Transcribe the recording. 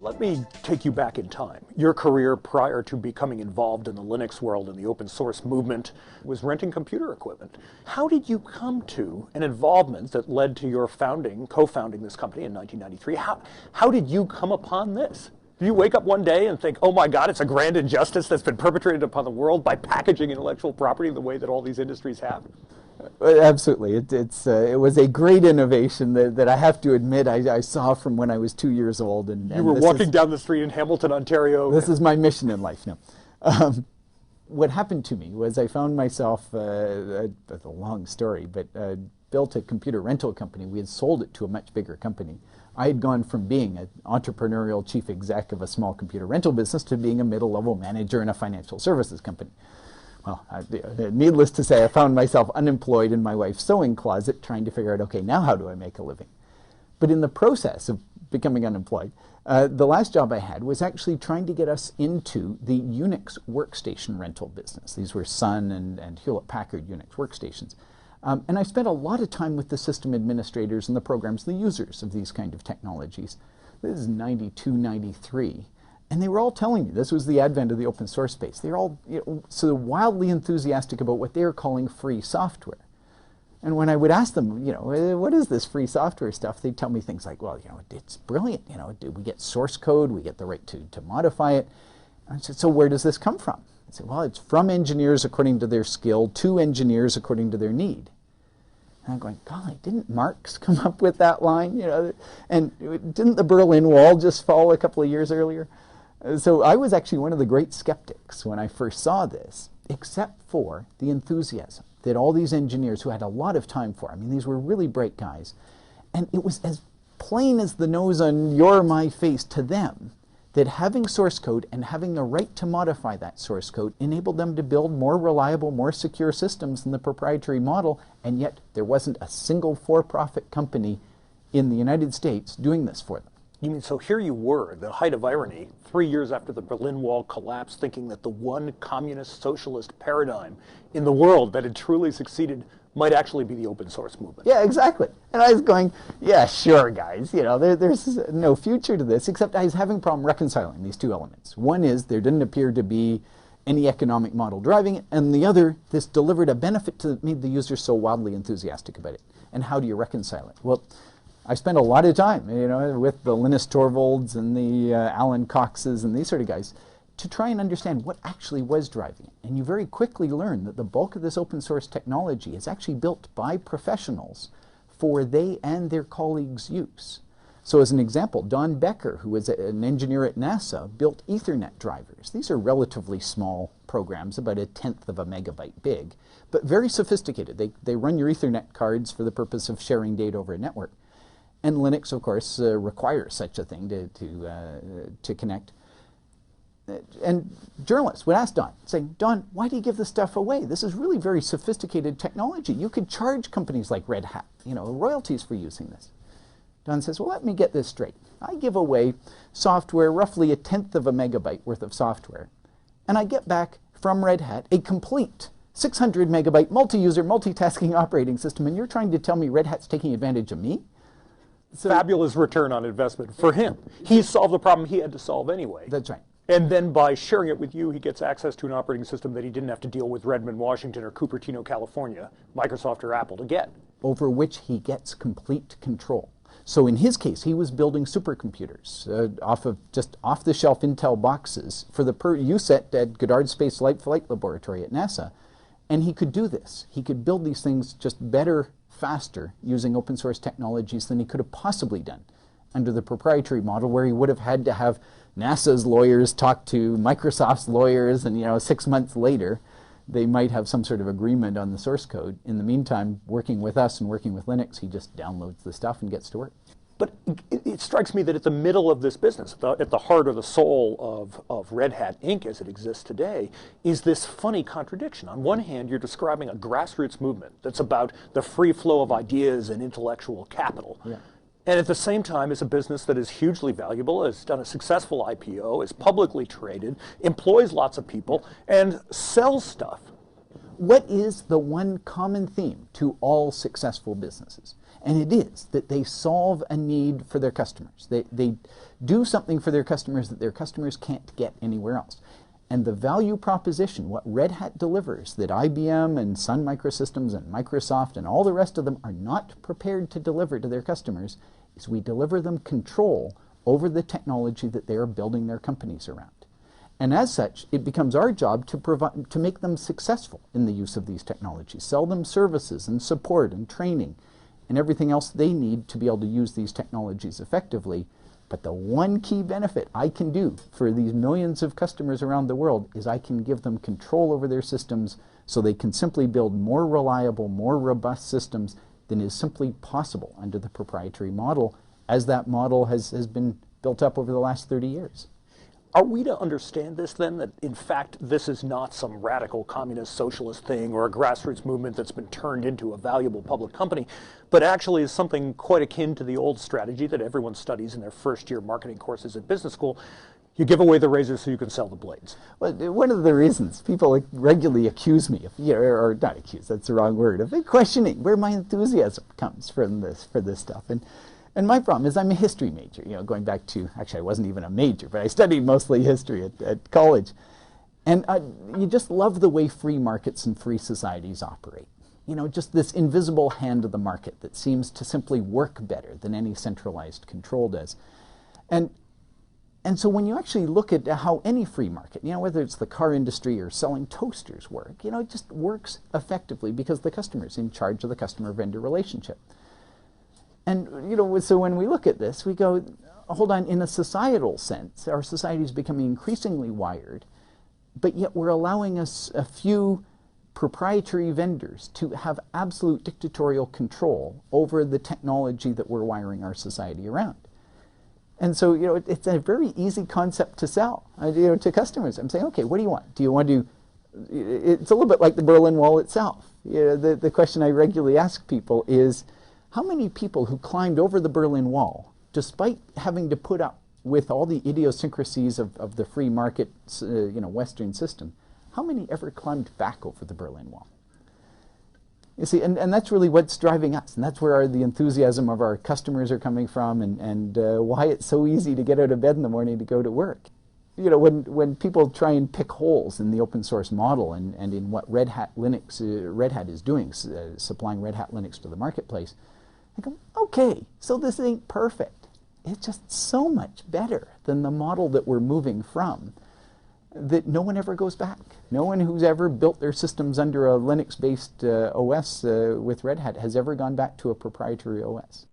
Let me take you back in time. Your career prior to becoming involved in the Linux world and the open source movement was renting computer equipment. How did you come to an involvement that led to your co-founding this company in 1993? How did you come upon this? Do you wake up one day and think, oh my God, it's a grand injustice that's been perpetrated upon the world by packaging intellectual property the way that all these industries have? Absolutely. It was a great innovation that I have to admit I saw from when I was 2 years old. And you were walking down the street in Hamilton, Ontario. This is my mission in life now. What happened to me was I found myself, it's a long story, but built a computer rental company. We had sold it to a much bigger company. I had gone from being an entrepreneurial chief exec of a small computer rental business to being a middle-level manager in a financial services company. Well, needless to say, I found myself unemployed in my wife's sewing closet trying to figure out, okay, now how do I make a living? But in the process of becoming unemployed, the last job I had was actually trying to get us into the Unix workstation rental business. These were Sun and Hewlett-Packard Unix workstations. And I spent a lot of time with the system administrators and the programs, the users of these kind of technologies. This is 92, 93. And they were all telling me, this was the advent of the open source space. They were all so wildly enthusiastic about what they were calling free software. And when I would ask them, what is this free software stuff? They'd tell me things like, well, it's brilliant. We get source code, we get the right to modify it. And I said, so where does this come from? I said, well, it's from engineers according to their skill, to engineers according to their need. And I'm going, golly, didn't Marx come up with that line? And didn't the Berlin Wall just fall a couple of years earlier? So I was actually one of the great skeptics when I first saw this, except for the enthusiasm that all these engineers who had a lot of time for, I mean, these were really bright guys, and it was as plain as the nose on your or my face to them that having source code and having the right to modify that source code enabled them to build more reliable, more secure systems than the proprietary model, and yet there wasn't a single for-profit company in the United States doing this for them. You mean, so here you were, the height of irony, 3 years after the Berlin Wall collapsed, thinking that the one communist socialist paradigm in the world that had truly succeeded might actually be the open source movement. Yeah, exactly. And I was going, yeah, sure, guys, there's no future to this, except I was having a problem reconciling these two elements. One is there didn't appear to be any economic model driving it, and the other, this delivered a benefit that made the user so wildly enthusiastic about it. And how do you reconcile it? Well, I spent a lot of time, with the Linus Torvalds and the Alan Coxes and these sort of guys to try and understand what actually was driving it. And you very quickly learn that the bulk of this open source technology is actually built by professionals for they and their colleagues' use. So as an example, Don Becker, who was an engineer at NASA, built Ethernet drivers. These are relatively small programs, about 1/10 of a megabyte big, but very sophisticated. They run your Ethernet cards for the purpose of sharing data over a network. And Linux, of course, requires such a thing to connect. And journalists would ask Don, saying, Don, why do you give this stuff away? This is really very sophisticated technology. You could charge companies like Red Hat, royalties for using this. Don says, well, let me get this straight. I give away software, roughly 1/10 of a megabyte worth of software, and I get back from Red Hat a complete 600 megabyte multi-user, multitasking operating system, and you're trying to tell me Red Hat's taking advantage of me? So, fabulous return on investment for him. He solved the problem he had to solve anyway. That's right. And then by sharing it with you, he gets access to an operating system that he didn't have to deal with Redmond, Washington, or Cupertino, California, Microsoft or Apple to get. Over which he gets complete control. So in his case, he was building supercomputers just off-the-shelf Intel boxes for the use at Goddard Space Flight Laboratory at NASA. And he could do this. He could build these things just better, faster, using open source technologies than he could have possibly done under the proprietary model, where he would have had to have NASA's lawyers talk to Microsoft's lawyers, and 6 months later they might have some sort of agreement on the source code. In the meantime, working with us and working with Linux, he just downloads the stuff and gets to work. But it strikes me that at the middle of this business, at the heart or the soul of Red Hat Inc. as it exists today, is this funny contradiction. On one hand, you're describing a grassroots movement that's about the free flow of ideas and intellectual capital. Yeah. And at the same time, it's a business that is hugely valuable, has done a successful IPO, is publicly traded, employs lots of people, and sells stuff. What is the one common theme to all successful businesses? And it is that they solve a need for their customers. They do something for their customers that their customers can't get anywhere else. And the value proposition, what Red Hat delivers, that IBM and Sun Microsystems and Microsoft and all the rest of them are not prepared to deliver to their customers, is we deliver them control over the technology that they are building their companies around. And as such, it becomes our job to make them successful in the use of these technologies, sell them services and support and training and everything else they need to be able to use these technologies effectively. But the one key benefit I can do for these millions of customers around the world is I can give them control over their systems so they can simply build more reliable, more robust systems than is simply possible under the proprietary model, as that model has been built up over the last 30 years. Are we to understand this then, that in fact this is not some radical communist socialist thing or a grassroots movement that's been turned into a valuable public company, but actually is something quite akin to the old strategy that everyone studies in their first year marketing courses at business school? You give away the razors so you can sell the blades. Well, one of the reasons people regularly accuse me of, or not accuse, that's the wrong word, of questioning where my enthusiasm comes from for this stuff. And my problem is I'm a history major, going back to, actually I wasn't even a major, but I studied mostly history at college. And you just love the way free markets and free societies operate. Just this invisible hand of the market that seems to simply work better than any centralized control does. And so when you actually look at how any free market, whether it's the car industry or selling toasters work, it just works effectively because the customer's in charge of the customer-vendor relationship. And, so when we look at this, we go, hold on, in a societal sense, our society is becoming increasingly wired, but yet we're allowing us a few proprietary vendors to have absolute dictatorial control over the technology that we're wiring our society around. And so, it's a very easy concept to sell, to customers. I'm saying, okay, what do you want? Do you want to, it's a little bit like the Berlin Wall itself. The question I regularly ask people is, how many people who climbed over the Berlin Wall, despite having to put up with all the idiosyncrasies of the free market, Western system, how many ever climbed back over the Berlin Wall? You see, and that's really what's driving us, and that's where the enthusiasm of our customers are coming from, and why it's so easy to get out of bed in the morning to go to work. When people try and pick holes in the open source model and in what Red Hat is doing, supplying Red Hat Linux to the marketplace, I go, okay, so this ain't perfect. It's just so much better than the model that we're moving from that no one ever goes back. No one who's ever built their systems under a Linux-based OS with Red Hat has ever gone back to a proprietary OS.